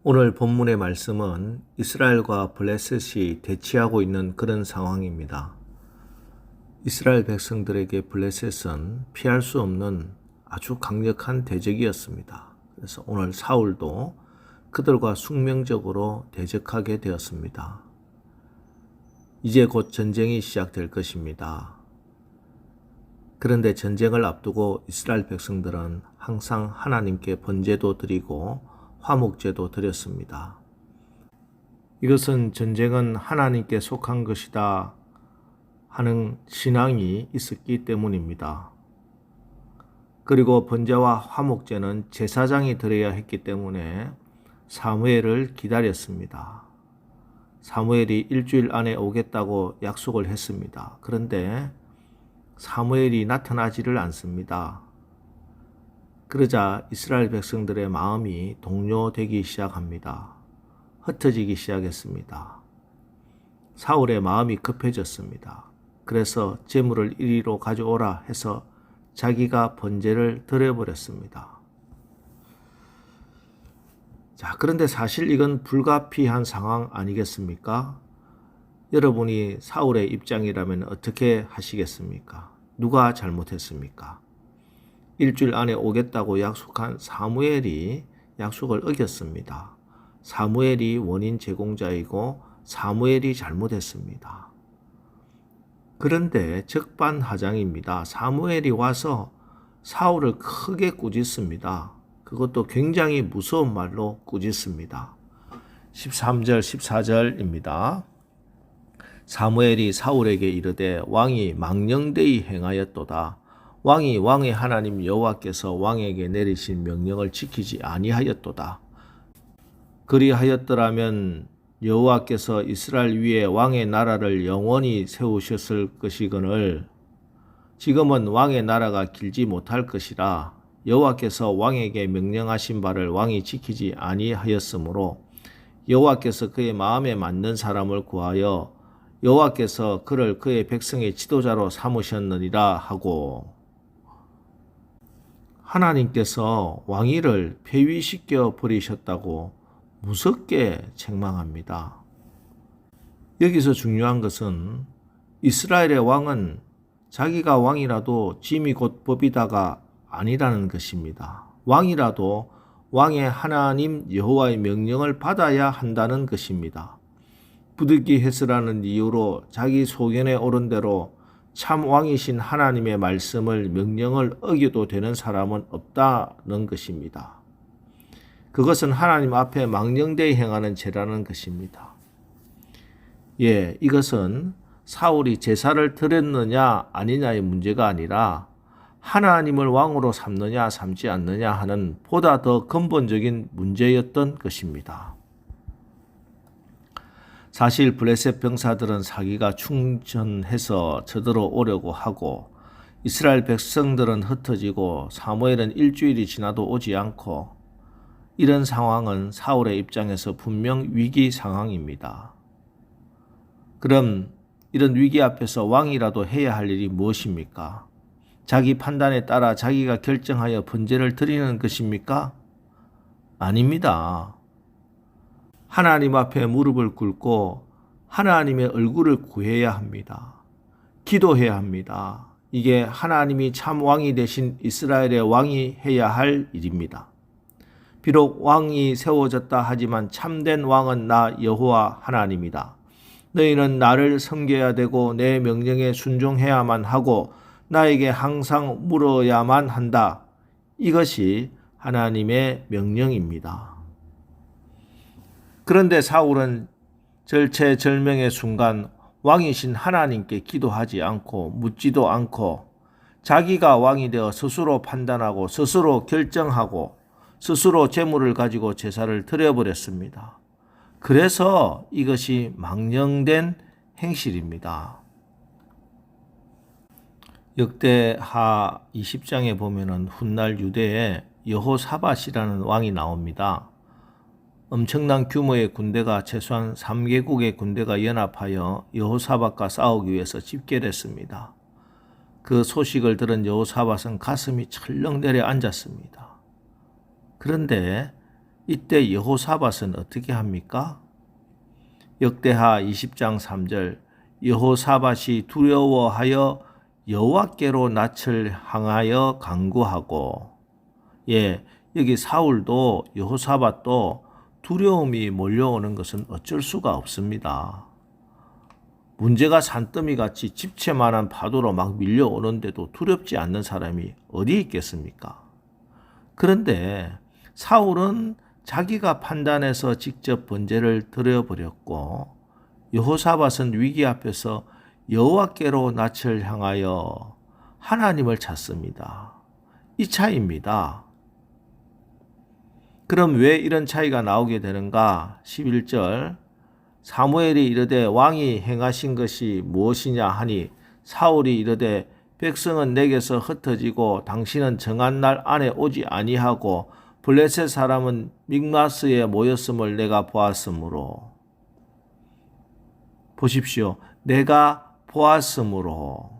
오늘 본문의 말씀은 이스라엘과 블레셋이 대치하고 있는 그런 상황입니다. 이스라엘 백성들에게 블레셋은 피할 수 없는 아주 강력한 대적이었습니다. 그래서 오늘 사울도 그들과 숙명적으로 대적하게 되었습니다. 이제 곧 전쟁이 시작될 것입니다. 그런데 전쟁을 앞두고 이스라엘 백성들은 항상 하나님께 번제도 드리고 화목제도 드렸습니다. 이것은 전쟁은 하나님께 속한 것이다 하는 신앙이 있었기 때문입니다. 그리고 번제와 화목제는 제사장이 드려야 했기 때문에 사무엘을 기다렸습니다. 사무엘이 일주일 안에 오겠다고 약속을 했습니다. 그런데 사무엘이 나타나지를 않습니다. 그러자 이스라엘 백성들의 마음이 동요되기 시작합니다. 흩어지기 시작했습니다. 사울의 마음이 급해졌습니다. 그래서 제물을 이리로 가져오라 해서 자기가 번제를 드려버렸습니다. 자, 그런데 사실 이건 불가피한 상황 아니겠습니까? 여러분이 사울의 입장이라면 어떻게 하시겠습니까? 누가 잘못했습니까? 일주일 안에 오겠다고 약속한 사무엘이 약속을 어겼습니다. 사무엘이 원인 제공자이고 사무엘이 잘못했습니다. 그런데 적반하장입니다. 사무엘이 와서 사울을 크게 꾸짖습니다. 그것도 굉장히 무서운 말로 꾸짖습니다. 13절 14절입니다. 사무엘이 사울에게 이르되 왕이 망령되이 행하였도다. 왕이 왕의 하나님 여호와께서 왕에게 내리신 명령을 지키지 아니하였도다. 그리하였더라면 여호와께서 이스라엘 위에 왕의 나라를 영원히 세우셨을 것이거늘 지금은 왕의 나라가 길지 못할 것이라. 여호와께서 왕에게 명령하신 바를 왕이 지키지 아니하였으므로 여호와께서 그의 마음에 맞는 사람을 구하여 여호와께서 그를 그의 백성의 지도자로 삼으셨느니라 하고, 하나님께서 왕위를 폐위시켜 버리셨다고 무섭게 책망합니다. 여기서 중요한 것은 이스라엘의 왕은 자기가 왕이라도 짐이 곧 법이다가 아니라는 것입니다. 왕이라도 왕의 하나님 여호와의 명령을 받아야 한다는 것입니다. 부득이 했으라는 이유로 자기 소견에 오른 대로 참 왕이신 하나님의 말씀을 명령을 어겨도 되는 사람은 없다는 것입니다. 그것은 하나님 앞에 망령되이 행하는 죄라는 것입니다. 이것은 사울이 제사를 드렸느냐 아니냐의 문제가 아니라 하나님을 왕으로 삼느냐 삼지 않느냐 하는 보다 더 근본적인 문제였던 것입니다. 사실 블레셋 병사들은 사기가 충전해서 쳐들어오려고 하고 이스라엘 백성들은 흩어지고 사무엘은 일주일이 지나도 오지 않고, 이런 상황은 사울의 입장에서 분명 위기 상황입니다. 그럼 이런 위기 앞에서 왕이라도 해야 할 일이 무엇입니까? 자기 판단에 따라 자기가 결정하여 번제를 드리는 것입니까? 아닙니다. 하나님 앞에 무릎을 꿇고 하나님의 얼굴을 구해야 합니다. 기도해야 합니다. 이게 하나님이 참 왕이 되신 이스라엘의 왕이 해야 할 일입니다. 비록 왕이 세워졌다 하지만 참된 왕은 나 여호와 하나님이다. 너희는 나를 섬겨야 되고 내 명령에 순종해야만 하고 나에게 항상 물어야만 한다. 이것이 하나님의 명령입니다. 그런데 사울은 절체절명의 순간 왕이신 하나님께 기도하지 않고 묻지도 않고 자기가 왕이 되어 스스로 판단하고 스스로 결정하고 스스로 재물을 가지고 제사를 드려버렸습니다. 그래서 이것이 망령된 행실입니다. 역대하 20장에 보면은 훗날 유대에 여호사밧이라는 왕이 나옵니다. 엄청난 규모의 군대가 최소한 3개국의 군대가 연합하여 여호사밧과 싸우기 위해서 집결을 했습니다. 그 소식을 들은 여호사밧은 가슴이 철렁 내려앉았습니다. 그런데 이때 여호사밧은 어떻게 합니까? 역대하 20장 3절 여호사밧이 두려워하여 여호와께로 낯을 향하여 간구하고 여기 사울도 여호사밧도 두려움이 몰려오는 것은 어쩔 수가 없습니다. 문제가 산더미같이 집채만한 파도로 막 밀려오는데도 두렵지 않는 사람이 어디 있겠습니까? 그런데 사울은 자기가 판단해서 직접 번제를 드려버렸고 여호사밧은 위기 앞에서 여호와께로 낯을 향하여 하나님을 찾습니다. 이 차이입니다. 그럼 왜 이런 차이가 나오게 되는가? 11절 사무엘이 이르되 왕이 행하신 것이 무엇이냐 하니 사울이 이르되 백성은 내게서 흩어지고 당신은 정한 날 안에 오지 아니하고 블레셋 사람은 믹마스에 모였음을 내가 보았으므로 보십시오. 내가 보았으므로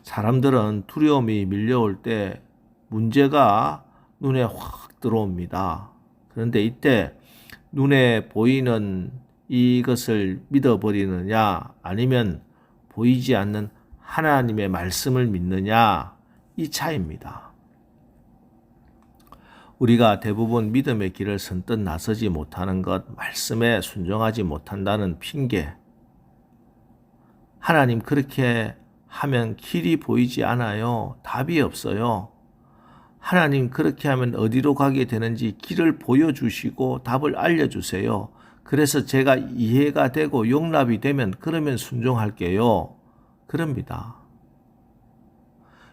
사람들은 두려움이 밀려올 때 문제가 눈에 확 들어옵니다. 그런데 이때 눈에 보이는 이것을 믿어버리느냐 아니면 보이지 않는 하나님의 말씀을 믿느냐 이 차이입니다. 우리가 대부분 믿음의 길을 선뜻 나서지 못하는 것, 말씀에 순종하지 못한다는 핑계. 하나님 그렇게 하면 길이 보이지 않아요. 답이 없어요. 하나님 그렇게 하면 어디로 가게 되는지 길을 보여주시고 답을 알려주세요. 그래서 제가 이해가 되고 용납이 되면 그러면 순종할게요. 그럽니다.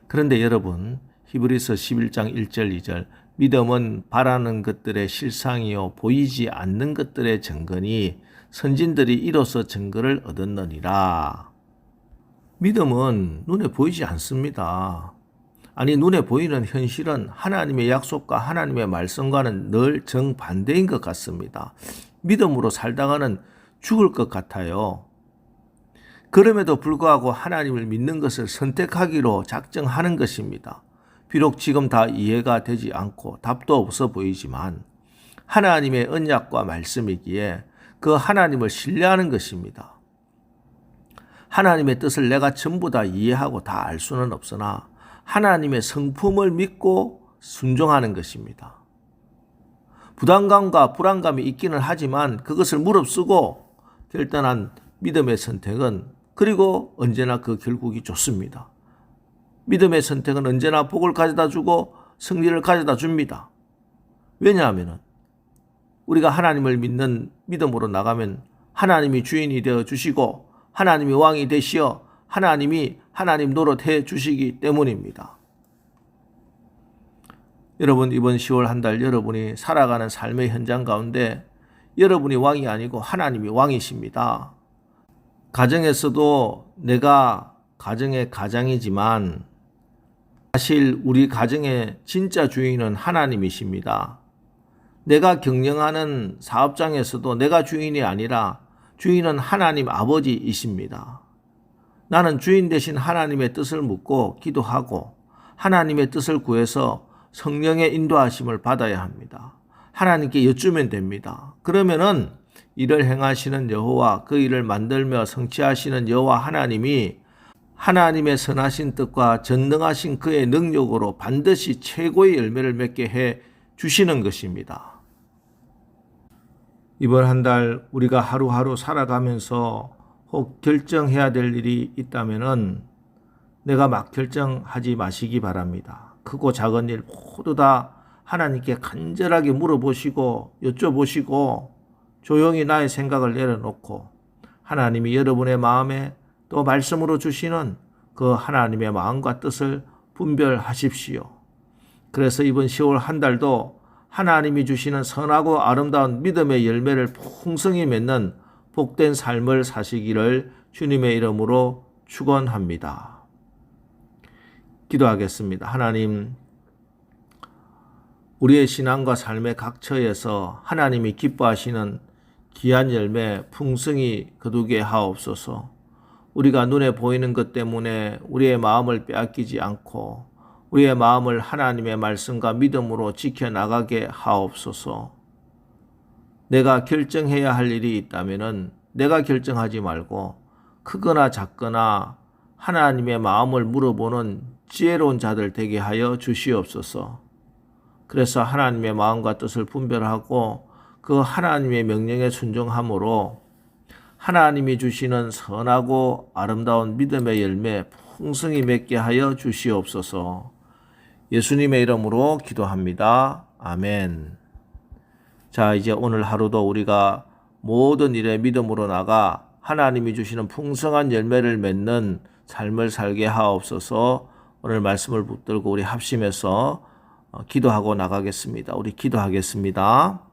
그런데 여러분 히브리서 11장 1절 2절 믿음은 바라는 것들의 실상이요 보이지 않는 것들의 증거니 선진들이 이로써 증거를 얻었느니라. 믿음은 눈에 보이지 않습니다. 아니 눈에 보이는 현실은 하나님의 약속과 하나님의 말씀과는 늘 정반대인 것 같습니다. 믿음으로 살다가는 죽을 것 같아요. 그럼에도 불구하고 하나님을 믿는 것을 선택하기로 작정하는 것입니다. 비록 지금 다 이해가 되지 않고 답도 없어 보이지만 하나님의 언약과 말씀이기에 그 하나님을 신뢰하는 것입니다. 하나님의 뜻을 내가 전부 다 이해하고 다 알 수는 없으나 하나님의 성품을 믿고 순종하는 것입니다. 부담감과 불안감이 있기는 하지만 그것을 무릅쓰고 결단한 믿음의 선택은 그리고 언제나 그 결국이 좋습니다. 믿음의 선택은 언제나 복을 가져다 주고 승리를 가져다 줍니다. 왜냐하면 우리가 하나님을 믿는 믿음으로 나가면 하나님이 주인이 되어 주시고 하나님이 왕이 되시어 하나님이 하나님 노릇해 주시기 때문입니다. 여러분 이번 10월 한 달 여러분이 살아가는 삶의 현장 가운데 여러분이 왕이 아니고 하나님이 왕이십니다. 가정에서도 내가 가정의 가장이지만 사실 우리 가정의 진짜 주인은 하나님이십니다. 내가 경영하는 사업장에서도 내가 주인이 아니라 주인은 하나님 아버지이십니다. 나는 주인 대신 하나님의 뜻을 묻고 기도하고 하나님의 뜻을 구해서 성령의 인도하심을 받아야 합니다. 하나님께 여쭈면 됩니다. 그러면은 이를 행하시는 여호와 그 일을 만들며 성취하시는 여호와 하나님이 하나님의 선하신 뜻과 전능하신 그의 능력으로 반드시 최고의 열매를 맺게 해 주시는 것입니다. 이번 한 달 우리가 하루하루 살아가면서 혹 결정해야 될 일이 있다면은 내가 막 결정하지 마시기 바랍니다. 크고 작은 일 모두 다 하나님께 간절하게 물어보시고 여쭤보시고 조용히 나의 생각을 내려놓고 하나님이 여러분의 마음에 또 말씀으로 주시는 그 하나님의 마음과 뜻을 분별하십시오. 그래서 이번 10월 한 달도 하나님이 주시는 선하고 아름다운 믿음의 열매를 풍성히 맺는 복된 삶을 사시기를 주님의 이름으로 축원합니다. 기도하겠습니다. 하나님, 우리의 신앙과 삶의 각 처에서 하나님이 기뻐하시는 귀한 열매 풍성히 거두게 하옵소서. 우리가 눈에 보이는 것 때문에 우리의 마음을 빼앗기지 않고 우리의 마음을 하나님의 말씀과 믿음으로 지켜나가게 하옵소서. 내가 결정해야 할 일이 있다면 내가 결정하지 말고 크거나 작거나 하나님의 마음을 물어보는 지혜로운 자들 되게 하여 주시옵소서. 그래서 하나님의 마음과 뜻을 분별하고 그 하나님의 명령에 순종함으로 하나님이 주시는 선하고 아름다운 믿음의 열매 풍성히 맺게 하여 주시옵소서. 예수님의 이름으로 기도합니다. 아멘. 자, 이제 오늘 하루도 우리가 모든 일에 믿음으로 나가 하나님이 주시는 풍성한 열매를 맺는 삶을 살게 하옵소서. 오늘 말씀을 붙들고 우리 합심해서 기도하고 나가겠습니다. 우리 기도하겠습니다.